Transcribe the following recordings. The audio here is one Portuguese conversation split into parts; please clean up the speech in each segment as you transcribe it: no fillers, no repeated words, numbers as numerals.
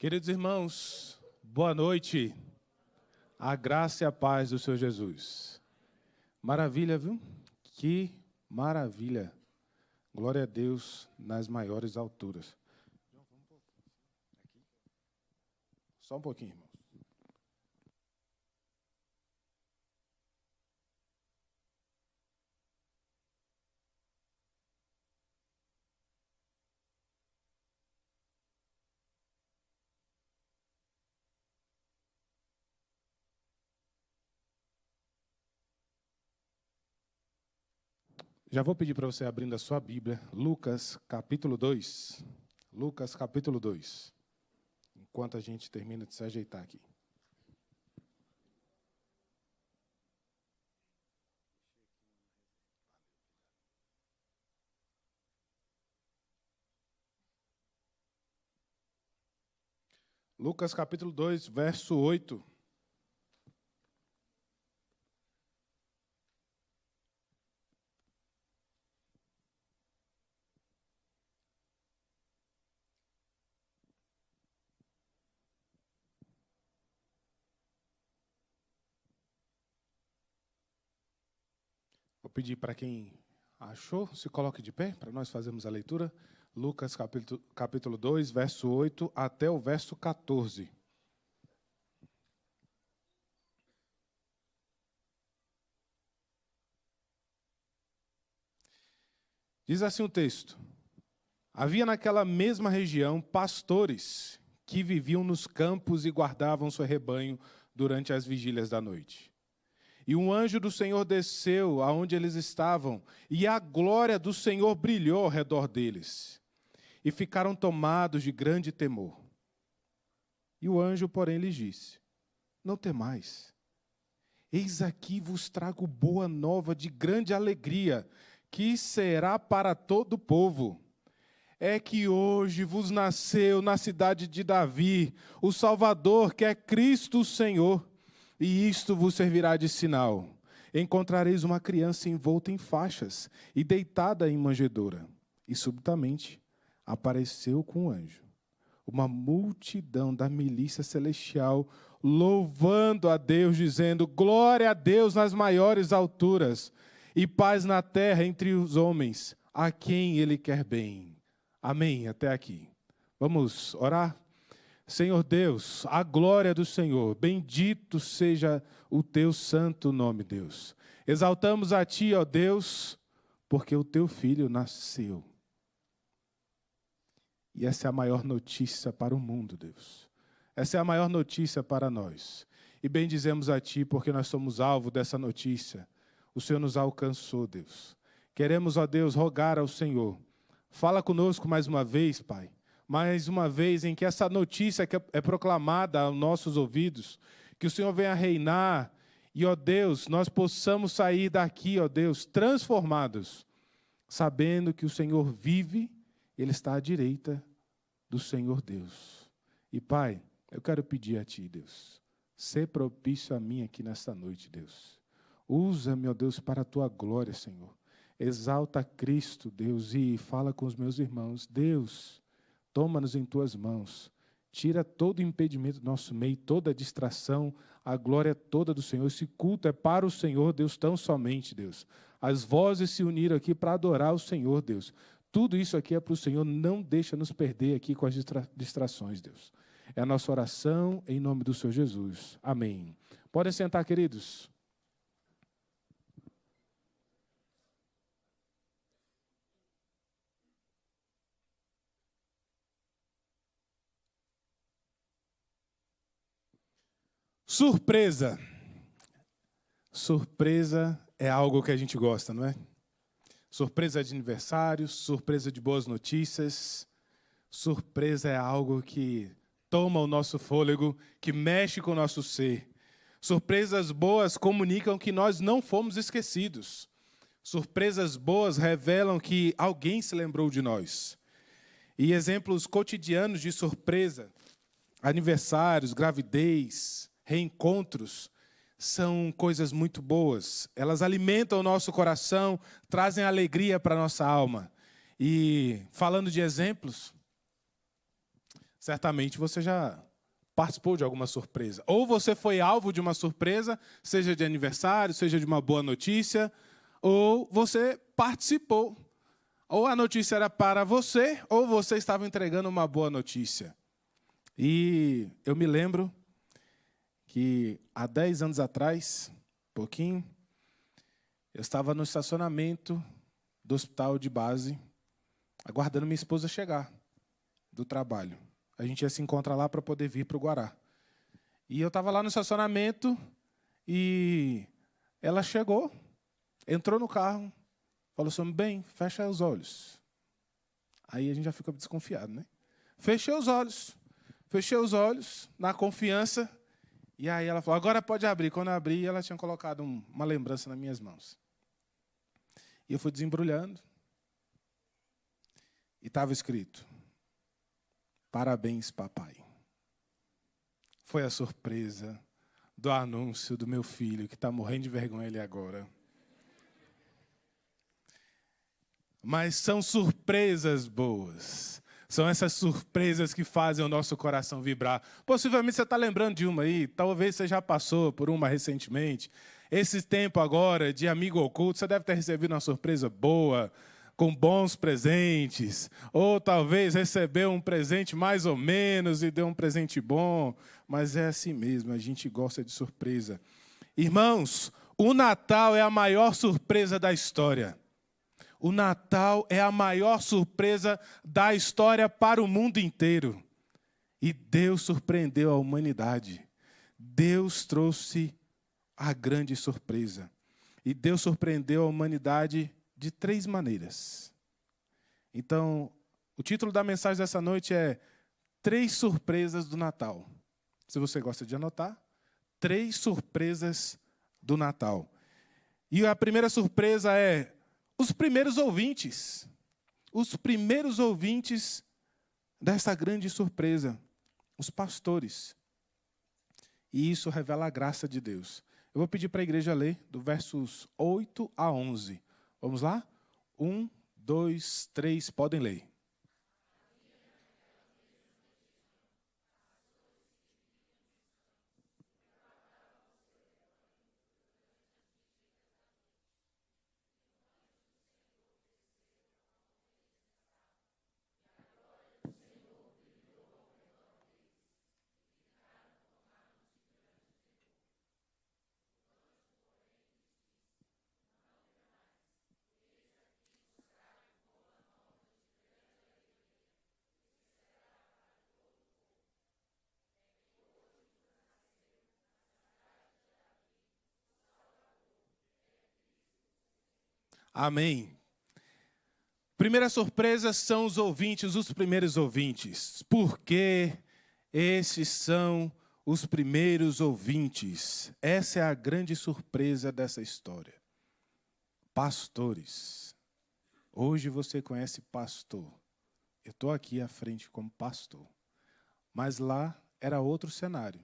Queridos irmãos, boa noite. A graça e a paz do Senhor Jesus. Maravilha, viu? Que maravilha. Glória a Deus nas maiores alturas. Só um pouquinho, irmãos. Já vou pedir para você abrindo a sua Bíblia, Lucas capítulo 2. Lucas capítulo 2. Enquanto a gente termina de se ajeitar aqui. Lucas capítulo 2, verso 8. Vou pedir para quem achou, se coloque de pé, para nós fazermos a leitura. Lucas capítulo 2, verso 8 até o verso 14. Diz assim o texto: Havia naquela mesma região pastores que viviam nos campos e guardavam seu rebanho durante as vigílias da noite. E um anjo do Senhor desceu aonde eles estavam, e a glória do Senhor brilhou ao redor deles. E ficaram tomados de grande temor. E o anjo, porém, lhes disse: Não temais. Eis aqui vos trago boa nova de grande alegria, que será para todo o povo. É que hoje vos nasceu na cidade de Davi o Salvador, que é Cristo o Senhor. E isto vos servirá de sinal. Encontrareis uma criança envolta em faixas e deitada em manjedoura. E subitamente apareceu com o anjo uma multidão da milícia celestial, louvando a Deus, dizendo: Glória a Deus nas maiores alturas, e paz na terra entre os homens, a quem Ele quer bem. Amém. Até aqui. Vamos orar? Senhor Deus, a glória do Senhor, bendito seja o teu santo nome, Deus. Exaltamos a ti, ó Deus, porque o teu filho nasceu. E essa é a maior notícia para o mundo, Deus. Essa é a maior notícia para nós. E bendizemos a ti, porque nós somos alvo dessa notícia. O Senhor nos alcançou, Deus. Queremos, ó Deus, rogar ao Senhor. Fala conosco mais uma vez, Pai. Mais uma vez em que essa notícia que é proclamada aos nossos ouvidos, que o Senhor venha reinar e, ó Deus, nós possamos sair daqui, ó Deus, transformados, sabendo que o Senhor vive, Ele está à direita do Senhor Deus. E, Pai, eu quero pedir a Ti, Deus, ser propício a mim aqui nesta noite, Deus. Usa-me, ó Deus, para a Tua glória, Senhor. Exalta Cristo, Deus, e fala com os meus irmãos. Deus, toma-nos em Tuas mãos, tira todo impedimento do nosso meio, toda distração, a glória toda do Senhor. Esse culto é para o Senhor, Deus, tão somente, Deus. As vozes se uniram aqui para adorar o Senhor, Deus. Tudo isso aqui é para o Senhor, não deixa nos perder aqui com as distrações, Deus. É a nossa oração em nome do Senhor Jesus. Amém. Podem sentar, queridos. Surpresa. Surpresa é algo que a gente gosta, não é? Surpresa de aniversário, surpresa de boas notícias. Surpresa é algo que toma o nosso fôlego, que mexe com o nosso ser. Surpresas boas comunicam que nós não fomos esquecidos. Surpresas boas revelam que alguém se lembrou de nós. E exemplos cotidianos de surpresa, aniversários, gravidez, reencontros, são coisas muito boas. Elas alimentam o nosso coração, trazem alegria para a nossa alma. E falando de exemplos, Certamente você já participou de alguma surpresa. Ou você foi alvo de uma surpresa, seja de aniversário, seja de uma boa notícia, ou você participou. Ou a notícia era para você, ou você estava entregando uma boa notícia. E eu me lembro que há 10 anos atrás, pouquinho, eu estava no estacionamento do hospital de base, aguardando minha esposa chegar do trabalho. A gente ia se encontrar lá para poder vir para o Guará. E eu estava lá no estacionamento e ela chegou, entrou no carro, falou assim, bem, fecha os olhos. Aí a gente já fica desconfiado, né? Fechei os olhos, na confiança. E aí ela falou, agora pode abrir. Quando eu abri, ela tinha colocado uma lembrança nas minhas mãos. E eu fui desembrulhando. E estava escrito, parabéns, papai. Foi a surpresa do anúncio do meu filho, que está morrendo de vergonha ali agora. Mas são surpresas boas. São essas surpresas que fazem o nosso coração vibrar. Possivelmente você está lembrando de uma aí, talvez você já passou por uma recentemente. Esse tempo agora de amigo oculto, você deve ter recebido uma surpresa boa, com bons presentes. Ou talvez recebeu um presente mais ou menos e deu um presente bom. Mas é assim mesmo, a gente gosta de surpresa. Irmãos, o Natal é a maior surpresa da história. O Natal é a maior surpresa da história para o mundo inteiro. E Deus surpreendeu a humanidade. Deus trouxe a grande surpresa. E Deus surpreendeu a humanidade de 3 maneiras. Então, o título da mensagem dessa noite é 3 surpresas do Natal. Se você gosta de anotar, 3 surpresas do Natal. E a primeira surpresa é os primeiros ouvintes. Os primeiros ouvintes dessa grande surpresa. Os pastores. E isso revela a graça de Deus. Eu vou pedir para a igreja ler do versos 8 a 11. Vamos lá? 1, 2, 3, podem ler. Amém. Primeira surpresa são os ouvintes, os primeiros ouvintes. Porque esses são os primeiros ouvintes. Essa é a grande surpresa dessa história. Pastores. Hoje você conhece pastor. Eu estou aqui à frente como pastor. Mas lá era outro cenário.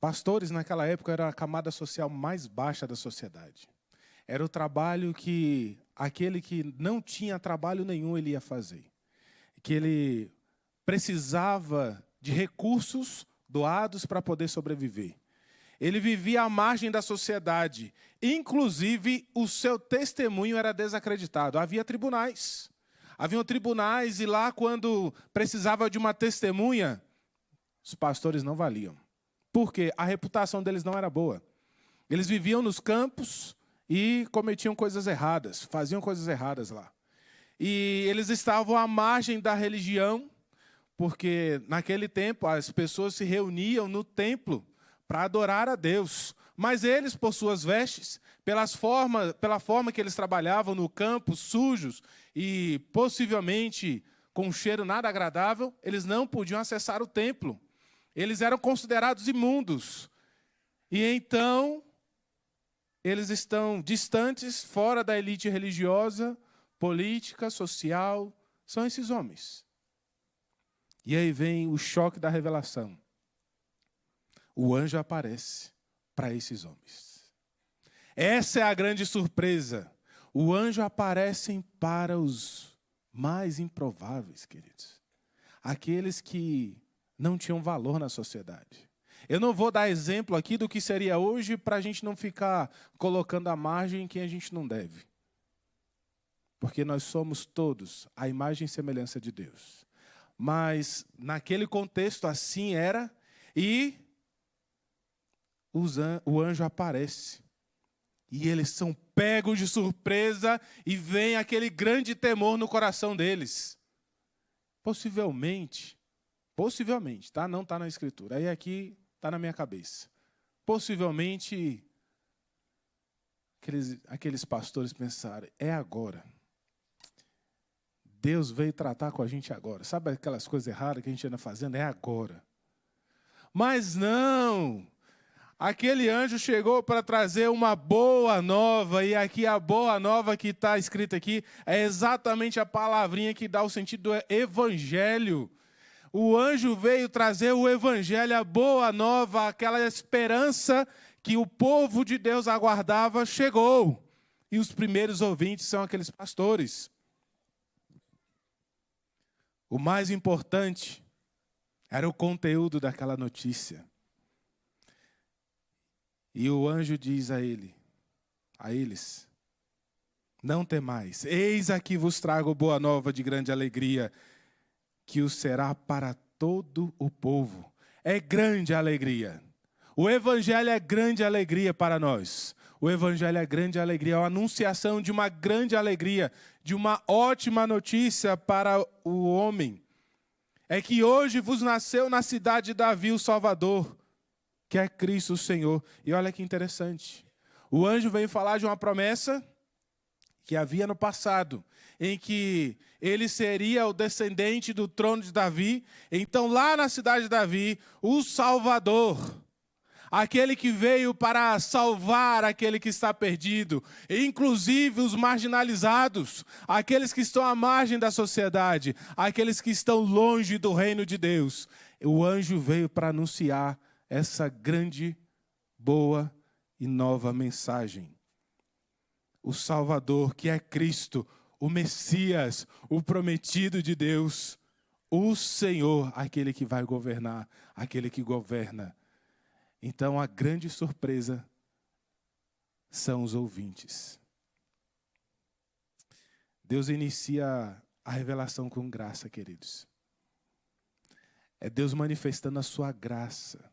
Pastores, naquela época, era a camada social mais baixa da sociedade. Era o trabalho que aquele que não tinha trabalho nenhum ele ia fazer. Que ele precisava de recursos doados para poder sobreviver. Ele vivia à margem da sociedade. Inclusive, o seu testemunho era desacreditado. Havia tribunais. Haviam tribunais e lá, quando precisava de uma testemunha, os pastores não valiam. Porque a reputação deles não era boa. Eles viviam nos campos e cometiam coisas erradas, faziam coisas erradas lá. E eles estavam à margem da religião, porque naquele tempo as pessoas se reuniam no templo para adorar a Deus. Mas eles, por suas vestes, pela forma que eles trabalhavam no campo, sujos e possivelmente com um cheiro nada agradável, eles não podiam acessar o templo. Eles eram considerados imundos. E então, eles estão distantes, fora da elite religiosa, política, social. São esses homens. E aí vem o choque da revelação. O anjo aparece para esses homens. Essa é a grande surpresa. O anjo aparece para os mais improváveis, queridos. Aqueles que não tinham valor na sociedade. Eu não vou dar exemplo aqui do que seria hoje para a gente não ficar colocando à margem quem a gente não deve. Porque nós somos todos a imagem e semelhança de Deus. Mas naquele contexto assim era, e o anjo aparece. E eles são pegos de surpresa e vem aquele grande temor no coração deles. Possivelmente, tá? Não está na Escritura. Aí aqui está na minha cabeça. Possivelmente, aqueles pastores pensaram, é agora. Deus veio tratar com a gente agora. Sabe aquelas coisas erradas que a gente anda fazendo? É agora. Mas não! Aquele anjo chegou para trazer uma boa nova, e aqui a boa nova que está escrita aqui é exatamente a palavrinha que dá o sentido do evangelho. O anjo veio trazer o evangelho, a boa nova, aquela esperança que o povo de Deus aguardava, chegou. E os primeiros ouvintes são aqueles pastores. O mais importante era o conteúdo daquela notícia. E o anjo diz a eles, não temais, eis aqui vos trago boa nova de grande alegria, que o será para todo o povo. É grande alegria. O evangelho é grande alegria para nós. O evangelho é grande alegria, é a anunciação de uma grande alegria, de uma ótima notícia para o homem. É que hoje vos nasceu na cidade de Davi o Salvador, que é Cristo o Senhor. E olha que interessante. O anjo veio falar de uma promessa que havia no passado, em que ele seria o descendente do trono de Davi. Então, lá na cidade de Davi, o Salvador, aquele que veio para salvar aquele que está perdido, inclusive os marginalizados, aqueles que estão à margem da sociedade, aqueles que estão longe do reino de Deus. O anjo veio para anunciar essa grande, boa e nova mensagem. O Salvador, que é Cristo, o Messias, o prometido de Deus, o Senhor, aquele que vai governar, aquele que governa. Então, a grande surpresa são os ouvintes. Deus inicia a revelação com graça, queridos. É Deus manifestando a sua graça.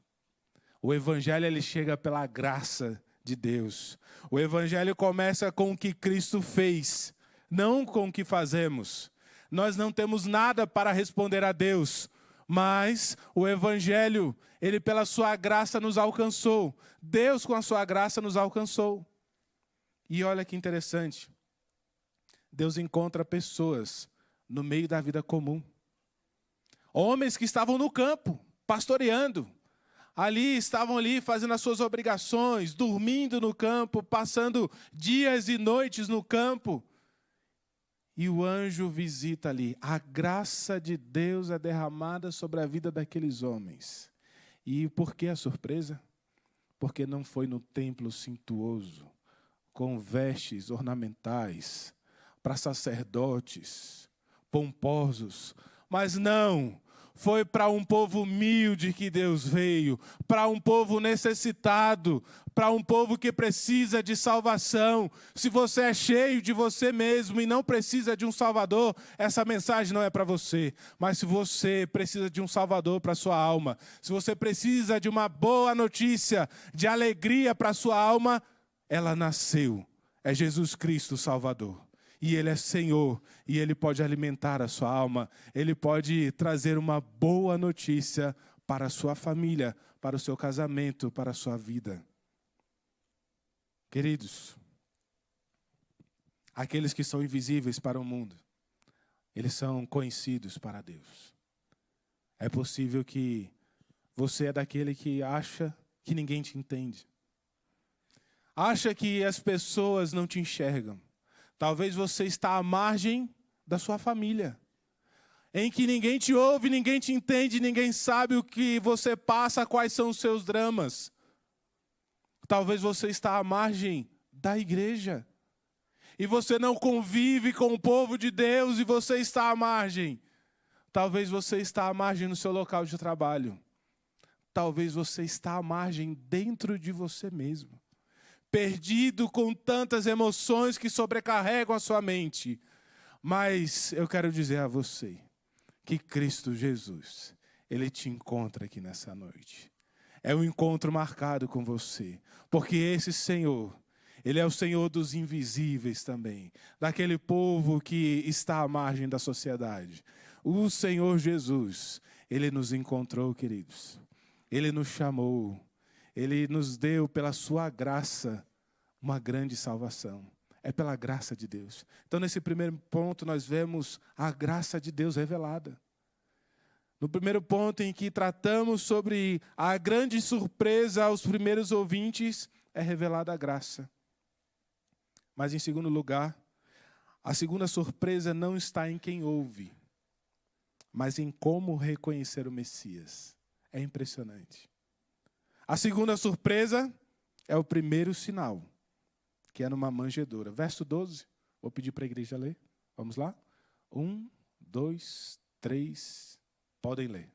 O evangelho ele chega pela graça de Deus. O evangelho começa com o que Cristo fez, não com o que fazemos. Nós não temos nada para responder a Deus, mas o evangelho, ele pela sua graça nos alcançou. Deus com a sua graça nos alcançou. E olha que interessante. Deus encontra pessoas no meio da vida comum. Homens que estavam no campo, pastoreando. Estavam ali fazendo as suas obrigações, dormindo no campo, passando dias e noites no campo. E o anjo visita ali. A graça de Deus é derramada sobre a vida daqueles homens. E por que a surpresa? Porque não foi no templo suntuoso, com vestes ornamentais, para sacerdotes pomposos. Mas não, foi para um povo humilde que Deus veio, para um povo necessitado, para um povo que precisa de salvação. Se você é cheio de você mesmo e não precisa de um Salvador, essa mensagem não é para você. Mas se você precisa de um Salvador para a sua alma, se você precisa de uma boa notícia, de alegria para a sua alma, ela nasceu. É Jesus Cristo o Salvador. E Ele é Senhor, e Ele pode alimentar a sua alma, Ele pode trazer uma boa notícia para a sua família, para o seu casamento, para a sua vida. Queridos, aqueles que são invisíveis para o mundo, eles são conhecidos para Deus. É possível que você é daquele que acha que ninguém te entende. Acha que as pessoas não te enxergam. Talvez você está à margem da sua família, em que ninguém te ouve, ninguém te entende, ninguém sabe o que você passa, quais são os seus dramas. Talvez você está à margem da igreja. e você não convive com o povo de Deus e você está à margem. Talvez você está à margem no seu local de trabalho. Talvez você está à margem dentro de você mesmo. Perdido com tantas emoções que sobrecarregam a sua mente. Mas eu quero dizer a você que Cristo Jesus, Ele te encontra aqui nessa noite. É um encontro marcado com você. Porque esse Senhor, Ele é o Senhor dos invisíveis também. Daquele povo que está à margem da sociedade. O Senhor Jesus, Ele nos encontrou, queridos. Ele nos chamou. Ele nos deu pela sua graça uma grande salvação. É pela graça de Deus. Então, nesse primeiro ponto, nós vemos a graça de Deus revelada. No primeiro ponto em que tratamos sobre a grande surpresa aos primeiros ouvintes, é revelada a graça. Mas, em segundo lugar, a segunda surpresa não está em quem ouve, mas em como reconhecer o Messias. É impressionante. A segunda surpresa é o primeiro sinal, que é numa manjedoura. Verso 12, vou pedir para a igreja ler. Vamos lá? 1, 2, 3, podem ler.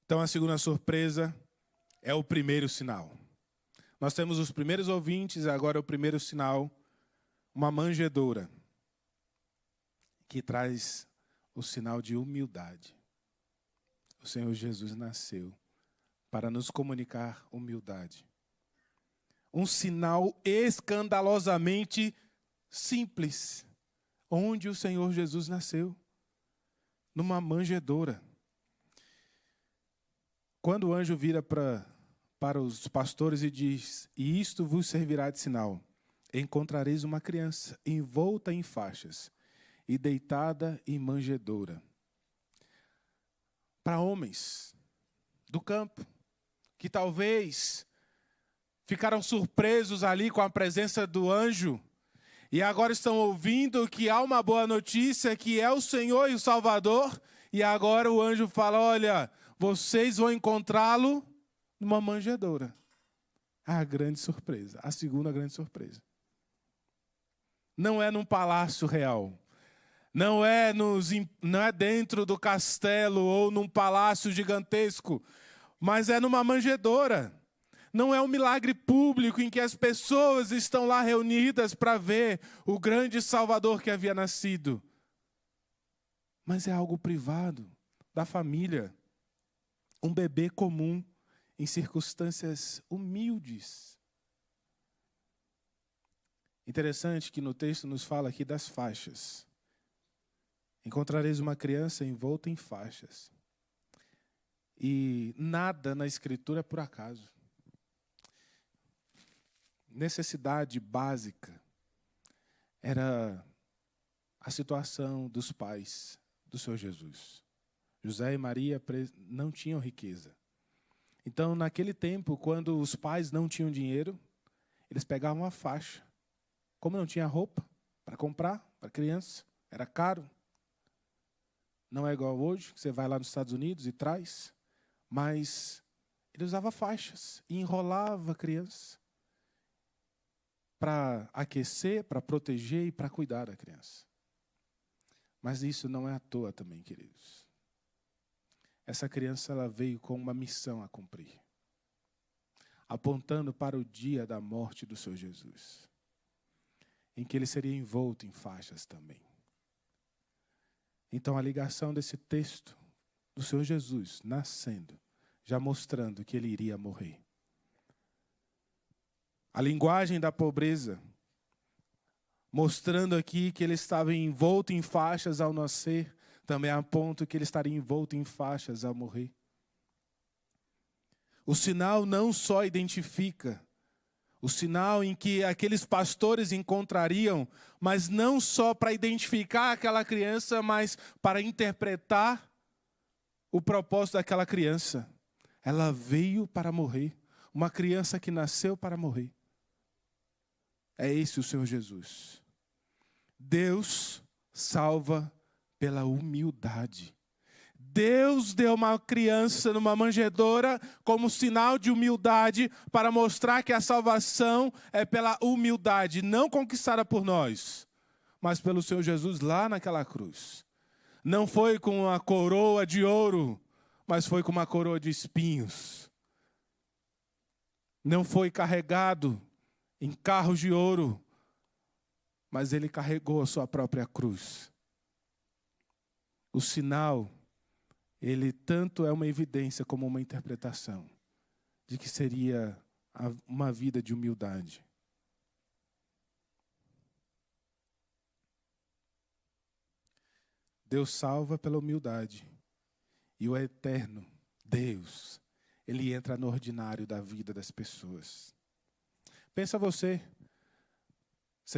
Então a segunda surpresa é o primeiro sinal. Nós temos os primeiros ouvintes, agora é o primeiro sinal, uma manjedoura, que traz o sinal de humildade. O Senhor Jesus nasceu para nos comunicar humildade. Um sinal escandalosamente simples, onde o Senhor Jesus nasceu, numa manjedoura. Quando o anjo vira para os pastores e diz: "E isto vos servirá de sinal, encontrareis uma criança envolta em faixas e deitada em manjedoura." Para homens do campo, que talvez ficaram surpresos ali com a presença do anjo, e agora estão ouvindo que há uma boa notícia, que é o Senhor e o Salvador, e agora o anjo fala: "Olha, vocês vão encontrá-lo numa manjedoura." A grande surpresa, a segunda grande surpresa. Não é num palácio real. Não é dentro do castelo ou num palácio gigantesco, mas é numa manjedoura. Não é um milagre público em que as pessoas estão lá reunidas para ver o grande Salvador que havia nascido. Mas é algo privado, da família. Um bebê comum, em circunstâncias humildes. Interessante que no texto nos fala aqui das faixas. Encontrareis uma criança envolta em faixas. E nada na Escritura é por acaso. Necessidade básica era a situação dos pais do Senhor Jesus. José e Maria não tinham riqueza. Então, naquele tempo, quando os pais não tinham dinheiro, eles pegavam a faixa. Como não tinha roupa para comprar para a criança, era caro. Não é igual hoje, que você vai lá nos Estados Unidos e traz. Mas ele usava faixas e enrolava a criança para aquecer, para proteger e para cuidar da criança. Mas isso não é à toa também, queridos. Essa criança ela veio com uma missão a cumprir, apontando para o dia da morte do Senhor Jesus, em que ele seria envolto em faixas também. Então a ligação desse texto do Senhor Jesus nascendo, já mostrando que ele iria morrer. A linguagem da pobreza, mostrando aqui que ele estava envolto em faixas ao nascer, também aponta que ele estaria envolto em faixas ao morrer. O sinal não só identifica, o sinal em que aqueles pastores encontrariam, mas não só para identificar aquela criança, mas para interpretar o propósito daquela criança. Ela veio para morrer. Uma criança que nasceu para morrer. É esse o Senhor Jesus. Deus salva pela humildade. Deus deu uma criança numa manjedoura como sinal de humildade para mostrar que a salvação é pela humildade, não conquistada por nós, mas pelo Senhor Jesus lá naquela cruz. Não foi com uma coroa de ouro, mas foi com uma coroa de espinhos. Não foi carregado em carros de ouro, mas ele carregou a sua própria cruz. O sinal, ele tanto é uma evidência como uma interpretação de que seria uma vida de humildade. Deus salva pela humildade. E o eterno Deus, ele entra no ordinário da vida das pessoas. Pensa você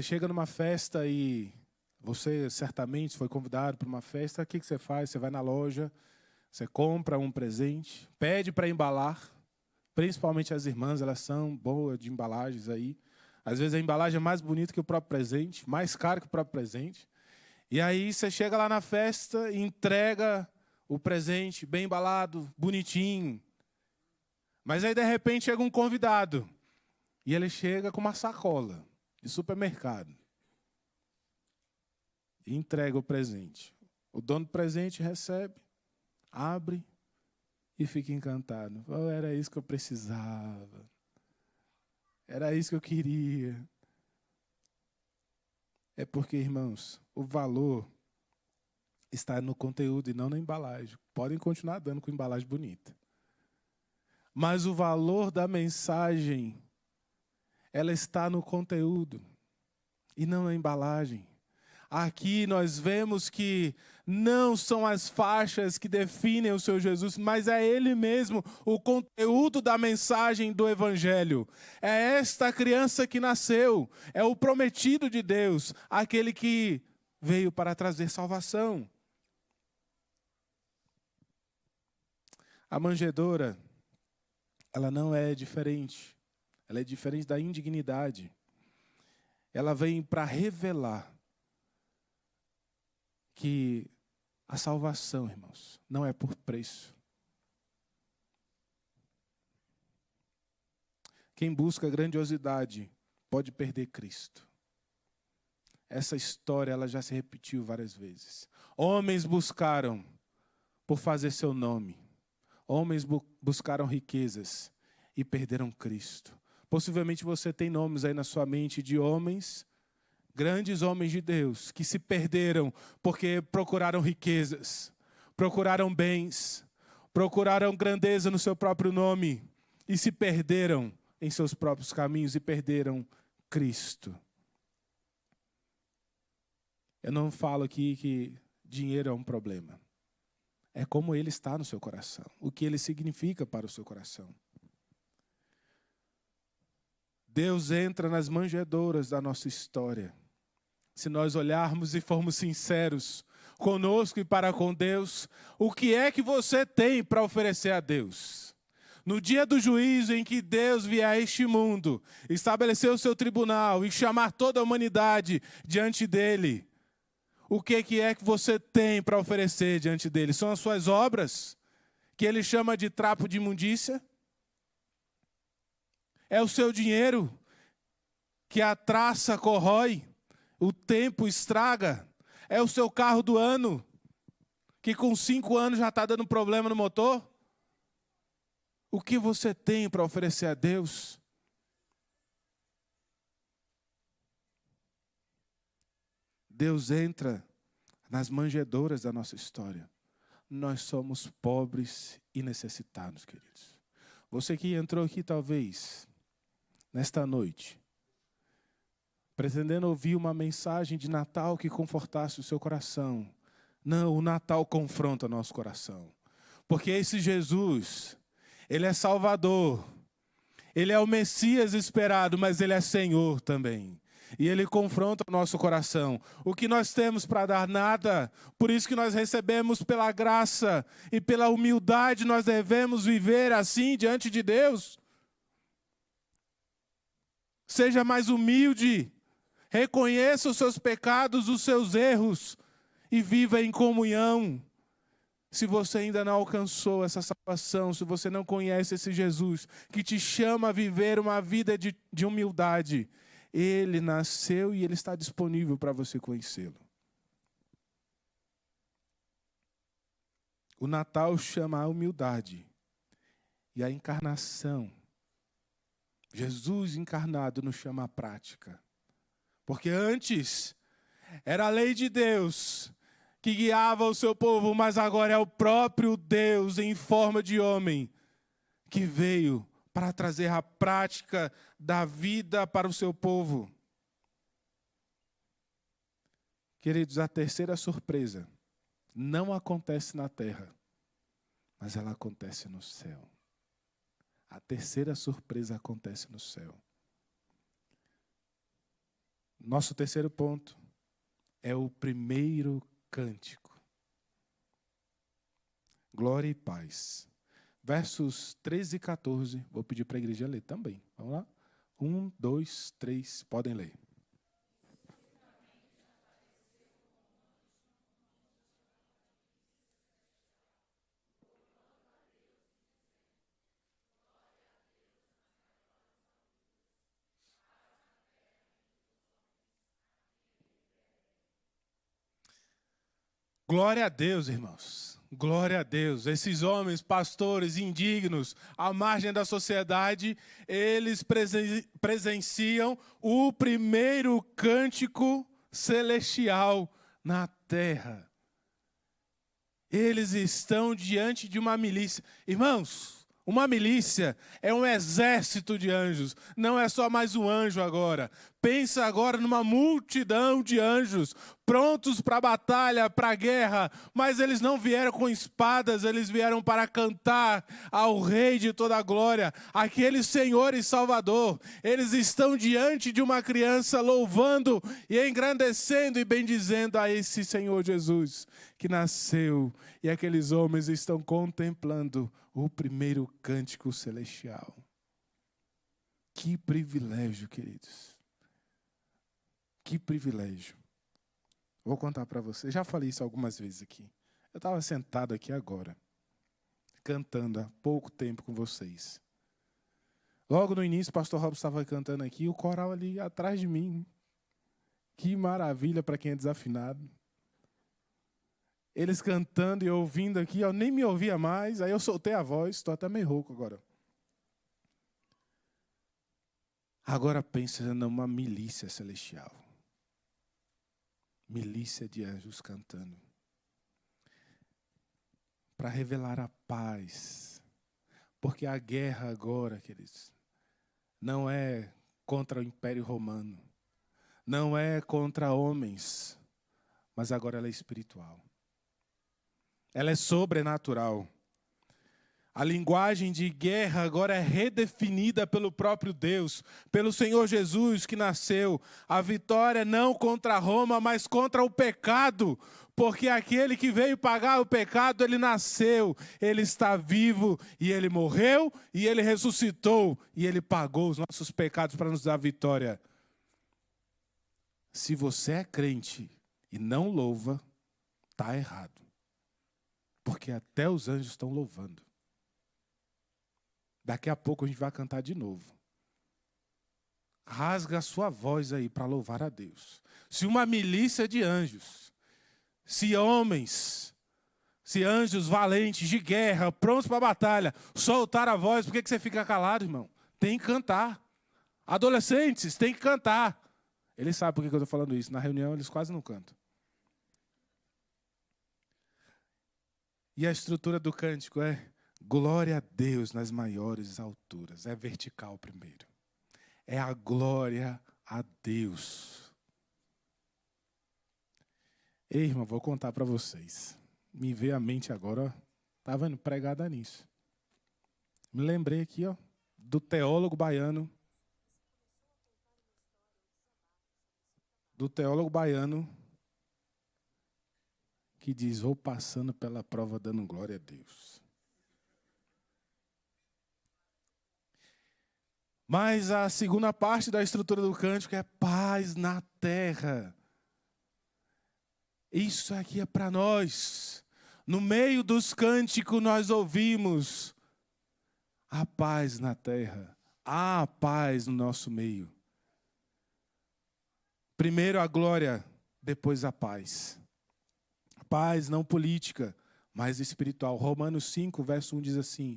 chega numa festa e você certamente foi convidado para uma festa, o que você faz? Você vai na loja, você compra um presente, pede para embalar, principalmente as irmãs, elas são boas de embalagens aí. Às vezes a embalagem é mais bonita que o próprio presente, mais caro que o próprio presente. E aí você chega lá na festa e entrega o presente bem embalado, bonitinho. Mas aí de repente chega um convidado e ele chega com uma sacola de supermercado e entrega o presente. O dono do presente recebe, abre e fica encantado. Oh, era isso que eu precisava. Era isso que eu queria. É porque, irmãos, o valor está no conteúdo e não na embalagem. Podem continuar dando com embalagem bonita. Mas o valor da mensagem, ela está no conteúdo e não na embalagem. Aqui nós vemos que não são as faixas que definem o Senhor Jesus, mas é Ele mesmo, o conteúdo da mensagem do Evangelho. É esta criança que nasceu, é o prometido de Deus, aquele que veio para trazer salvação. A manjedoura, ela não é diferente, ela é diferente da indignidade. Ela vem para revelar que a salvação, irmãos, não é por preço. Quem busca grandiosidade pode perder Cristo. Essa história ela já se repetiu várias vezes. Homens buscaram por fazer seu nome. Homens buscaram riquezas e perderam Cristo. Possivelmente você tem nomes aí na sua mente de homens, grandes homens de Deus, que se perderam porque procuraram riquezas, procuraram bens, procuraram grandeza no seu próprio nome e se perderam em seus próprios caminhos e perderam Cristo. Eu não falo aqui que dinheiro é um problema. É como ele está no seu coração, o que ele significa para o seu coração. Deus entra nas manjedouras da nossa história. Se nós olharmos e formos sinceros conosco e para com Deus, o que é que você tem para oferecer a Deus? No dia do juízo em que Deus vier a este mundo, estabelecer o seu tribunal e chamar toda a humanidade diante dele, o que é que você tem para oferecer diante dele? São as suas obras, que ele chama de trapo de imundícia? É o seu dinheiro, que a traça corrói, o tempo estraga? É o seu carro do ano, que com 5 anos já está dando problema no motor? O que você tem para oferecer a Deus? Deus entra nas manjedouras da nossa história. Nós somos pobres e necessitados, queridos. Você que entrou aqui talvez nesta noite, pretendendo ouvir uma mensagem de Natal que confortasse o seu coração. Não, o Natal confronta nosso coração. Porque esse Jesus, ele é Salvador. Ele é o Messias esperado, mas ele é Senhor também. E ele confronta o nosso coração. O que nós temos para dar? Nada. Por isso que nós recebemos pela graça e pela humildade, nós devemos viver assim diante de Deus. Seja mais humilde. Reconheça os seus pecados, os seus erros. E viva em comunhão. Se você ainda não alcançou essa salvação, se você não conhece esse Jesus que te chama a viver uma vida de humildade, Ele nasceu e Ele está disponível para você conhecê-lo. O Natal chama a humildade e a encarnação. Jesus encarnado nos chama à prática. Porque antes era a lei de Deus que guiava o seu povo, mas agora é o próprio Deus em forma de homem que veio para trazer a prática da vida para o seu povo. Queridos, a terceira surpresa não acontece na terra, mas ela acontece no céu. A terceira surpresa acontece no céu. Nosso terceiro ponto é o primeiro cântico. Glória e paz. Versos 13 e 14. Vou pedir para a igreja ler também. Vamos lá? 1, 2, 3. Podem ler. Glória a Deus, irmãos. Glória a Deus. Esses homens, pastores indignos, à margem da sociedade, eles presenciam o primeiro cântico celestial na terra. Eles estão diante de uma milícia. Irmãos, uma milícia é um exército de anjos. Não é só mais um anjo agora. Pensa agora numa multidão de anjos prontos para a batalha, para a guerra. Mas eles não vieram com espadas, eles vieram para cantar ao Rei de toda a glória, aquele Senhor e Salvador. Eles estão diante de uma criança louvando e engrandecendo e bendizendo a esse Senhor Jesus que nasceu. E aqueles homens estão contemplando o primeiro cântico celestial. Que privilégio, queridos. Que privilégio. Vou contar para vocês. Já falei isso algumas vezes aqui. Eu estava sentado aqui agora, cantando há pouco tempo com vocês. Logo no início, o pastor Robson estava cantando aqui, o coral ali atrás de mim. Que maravilha para quem é desafinado. Eles cantando e ouvindo aqui, eu nem me ouvia mais, aí eu soltei a voz, estou até meio rouco agora. Agora pensa numa milícia celestial. Milícia de anjos cantando. Para revelar a paz. Porque a guerra agora, queridos, não é contra o Império Romano. Não é contra homens. Mas agora ela é espiritual. Ela é sobrenatural. A linguagem de guerra agora é redefinida pelo próprio Deus, pelo Senhor Jesus que nasceu. A vitória não contra Roma, mas contra o pecado, porque aquele que veio pagar o pecado, ele nasceu, ele está vivo, e ele morreu, e ele ressuscitou, e ele pagou os nossos pecados para nos dar vitória. Se você é crente e não louva, está errado. Porque até os anjos estão louvando. Daqui a pouco a gente vai cantar de novo. Rasga a sua voz aí para louvar a Deus. Se uma milícia de anjos, se homens, se anjos valentes de guerra, prontos para a batalha, soltar a voz, por que você fica calado, irmão? Tem que cantar. Adolescentes, tem que cantar. Eles sabem por que eu estou falando isso. Na reunião eles quase não cantam. E a estrutura do cântico é glória a Deus nas maiores alturas. É vertical primeiro. É a glória a Deus. Ei, irmão, vou contar para vocês. Me veio à mente agora, estava indo pregada nisso. Me lembrei aqui, do teólogo baiano. Do teólogo baiano que diz, vou passando pela prova dando glória a Deus. Mas a segunda parte da estrutura do cântico é paz na terra. Isso aqui é para nós. No meio dos cânticos nós ouvimos: há paz na terra, há paz no nosso meio. Primeiro a glória, depois a paz. Paz não política, mas espiritual. Romanos 5, verso 1 diz assim: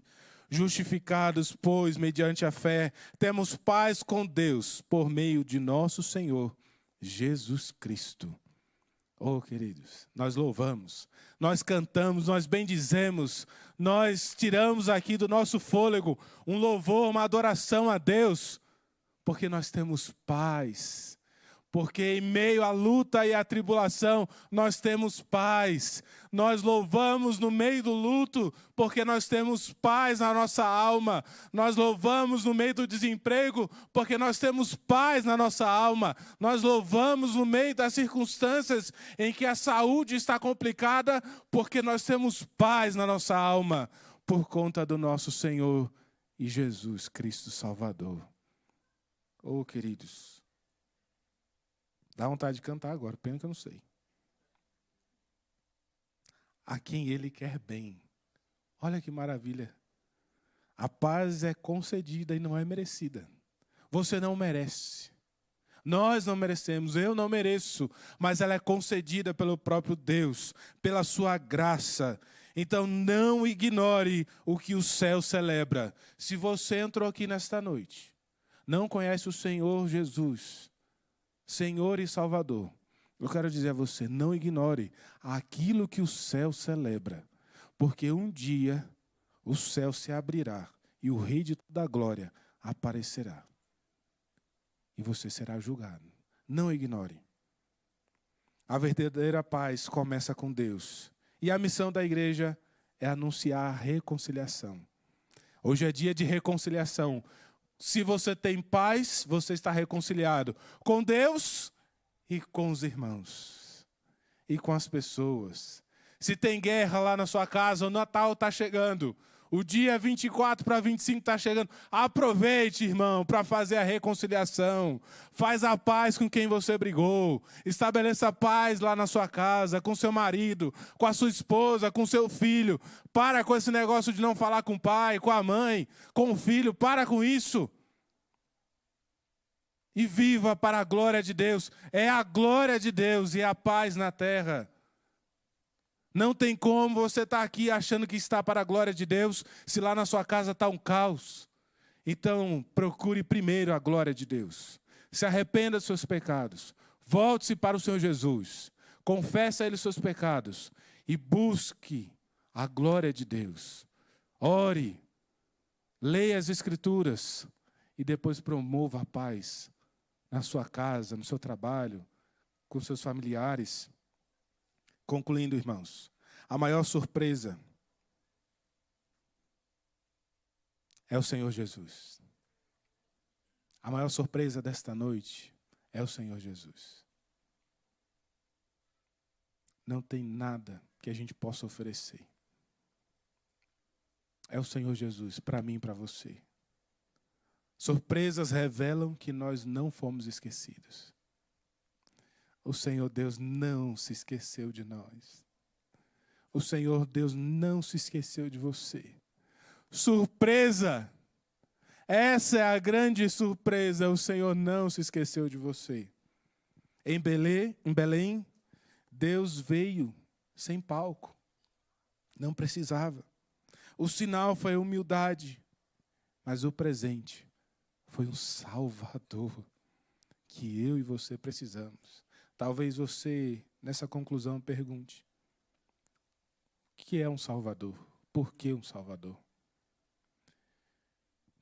justificados, pois, mediante a fé, temos paz com Deus, por meio de nosso Senhor Jesus Cristo. Oh, queridos, nós louvamos, nós cantamos, nós bendizemos, nós tiramos aqui do nosso fôlego um louvor, uma adoração a Deus, porque nós temos paz. Porque em meio à luta e à tribulação, nós temos paz. Nós louvamos no meio do luto, porque nós temos paz na nossa alma. Nós louvamos no meio do desemprego, porque nós temos paz na nossa alma. Nós louvamos no meio das circunstâncias em que a saúde está complicada, porque nós temos paz na nossa alma, por conta do nosso Senhor e Jesus Cristo Salvador. Oh, queridos, dá vontade de cantar agora, pena que eu não sei. A quem Ele quer bem. Olha que maravilha. A paz é concedida e não é merecida. Você não merece. Nós não merecemos, eu não mereço, mas ela é concedida pelo próprio Deus, pela sua graça. Então não ignore o que o céu celebra. Se você entrou aqui nesta noite, não conhece o Senhor Jesus, Senhor e Salvador, eu quero dizer a você, não ignore aquilo que o céu celebra, porque um dia o céu se abrirá e o Rei de toda a glória aparecerá. E você será julgado. Não ignore. A verdadeira paz começa com Deus. E a missão da igreja é anunciar a reconciliação. Hoje é dia de reconciliação. Se você tem paz, você está reconciliado com Deus e com os irmãos. E com as pessoas. Se tem guerra lá na sua casa, o Natal está chegando. O dia 24 para 25 está chegando. Aproveite, irmão, para fazer a reconciliação. Faz a paz com quem você brigou. Estabeleça a paz lá na sua casa, com seu marido, com a sua esposa, com seu filho. Para com esse negócio de não falar com o pai, com a mãe, com o filho. Para com isso. E viva para a glória de Deus. É a glória de Deus e a paz na terra. Não tem como você estar aqui achando que está para a glória de Deus, se lá na sua casa está um caos. Então, procure primeiro a glória de Deus. Se arrependa dos seus pecados. Volte-se para o Senhor Jesus. Confesse a Ele os seus pecados. E busque a glória de Deus. Ore. Leia as Escrituras. E depois promova a paz na sua casa, no seu trabalho, com seus familiares. Concluindo, irmãos, a maior surpresa é o Senhor Jesus. A maior surpresa desta noite é o Senhor Jesus. Não tem nada que a gente possa oferecer. É o Senhor Jesus, para mim e para você. Surpresas revelam que nós não fomos esquecidos. O Senhor Deus não se esqueceu de nós. O Senhor Deus não se esqueceu de você. Surpresa! Essa é a grande surpresa. O Senhor não se esqueceu de você. Em Belém, Deus veio sem palco. Não precisava. O sinal foi a humildade. Mas o presente foi um Salvador que eu e você precisamos. Talvez você, nessa conclusão, pergunte: o que é um Salvador? Por que um Salvador?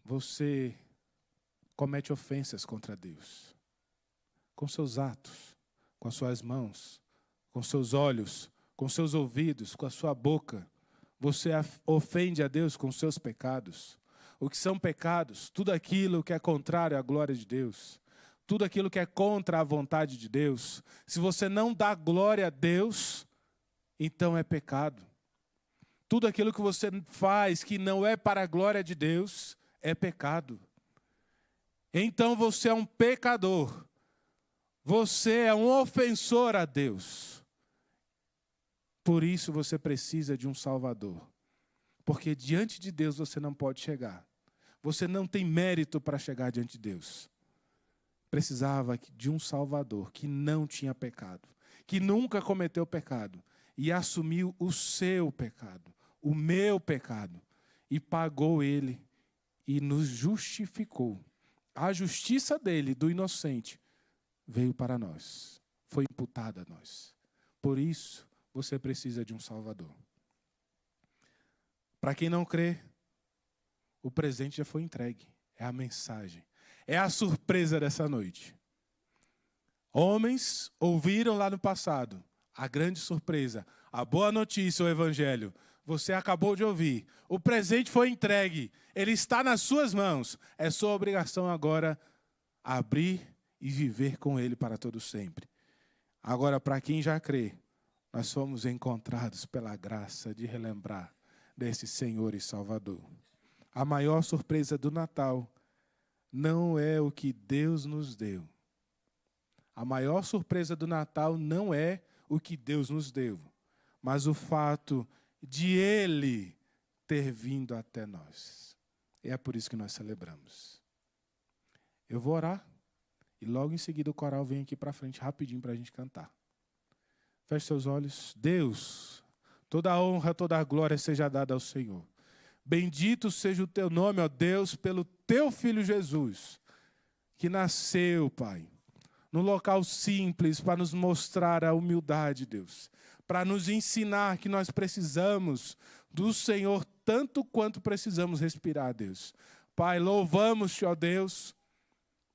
Você comete ofensas contra Deus. Com seus atos, com as suas mãos, com seus olhos, com seus ouvidos, com a sua boca. Você ofende a Deus com seus pecados. O que são pecados? Tudo aquilo que é contrário à glória de Deus. Tudo aquilo que é contra a vontade de Deus. Se você não dá glória a Deus, então é pecado. Tudo aquilo que você faz que não é para a glória de Deus, é pecado. Então você é um pecador. Você é um ofensor a Deus. Por isso você precisa de um Salvador. Porque diante de Deus você não pode chegar. Você não tem mérito para chegar diante de Deus. Precisava de um Salvador que não tinha pecado, que nunca cometeu pecado e assumiu o seu pecado, o meu pecado, e pagou ele e nos justificou. A justiça dele, do inocente, veio para nós, foi imputada a nós. Por isso, você precisa de um Salvador. Para quem não crê, o presente já foi entregue. É a mensagem. É a surpresa dessa noite. Homens ouviram lá no passado a grande surpresa, a boa notícia, o evangelho. Você acabou de ouvir. O presente foi entregue. Ele está nas suas mãos. É sua obrigação agora abrir e viver com ele para todo sempre. Agora, para quem já crê, nós fomos encontrados pela graça de relembrar desse Senhor e Salvador. A maior surpresa do Natal não é o que Deus nos deu. A maior surpresa do Natal não é o que Deus nos deu, mas o fato de Ele ter vindo até nós. É por isso que nós celebramos. Eu vou orar e logo em seguida o coral vem aqui para frente rapidinho para a gente cantar. Feche seus olhos. Deus, toda a honra, toda a glória seja dada ao Senhor. Bendito seja o teu nome, ó Deus, pelo teu Filho Jesus, que nasceu, Pai, no local simples para nos mostrar a humildade, Deus, para nos ensinar que nós precisamos do Senhor tanto quanto precisamos respirar, Deus. Pai, louvamos-te, ó Deus,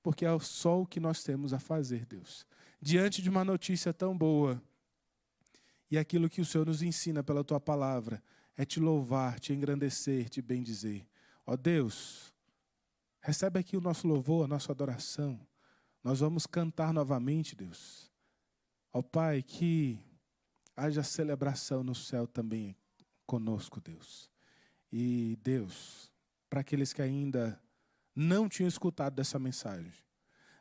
porque é só o que nós temos a fazer, Deus. Diante de uma notícia tão boa, e aquilo que o Senhor nos ensina pela tua palavra, é te louvar, te engrandecer, te bendizer. Ó Deus, recebe aqui o nosso louvor, a nossa adoração. Nós vamos cantar novamente, Deus. Ó Pai, que haja celebração no céu também conosco, Deus. E Deus, para aqueles que ainda não tinham escutado dessa mensagem,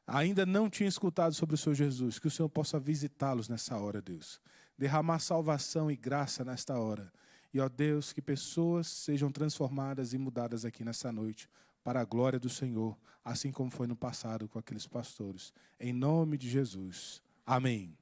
ainda não tinham escutado sobre o Senhor Jesus, que o Senhor possa visitá-los nessa hora, Deus. Derramar salvação e graça nesta hora. E, ó Deus, que pessoas sejam transformadas e mudadas aqui nessa noite, para a glória do Senhor, assim como foi no passado com aqueles pastores. Em nome de Jesus. Amém.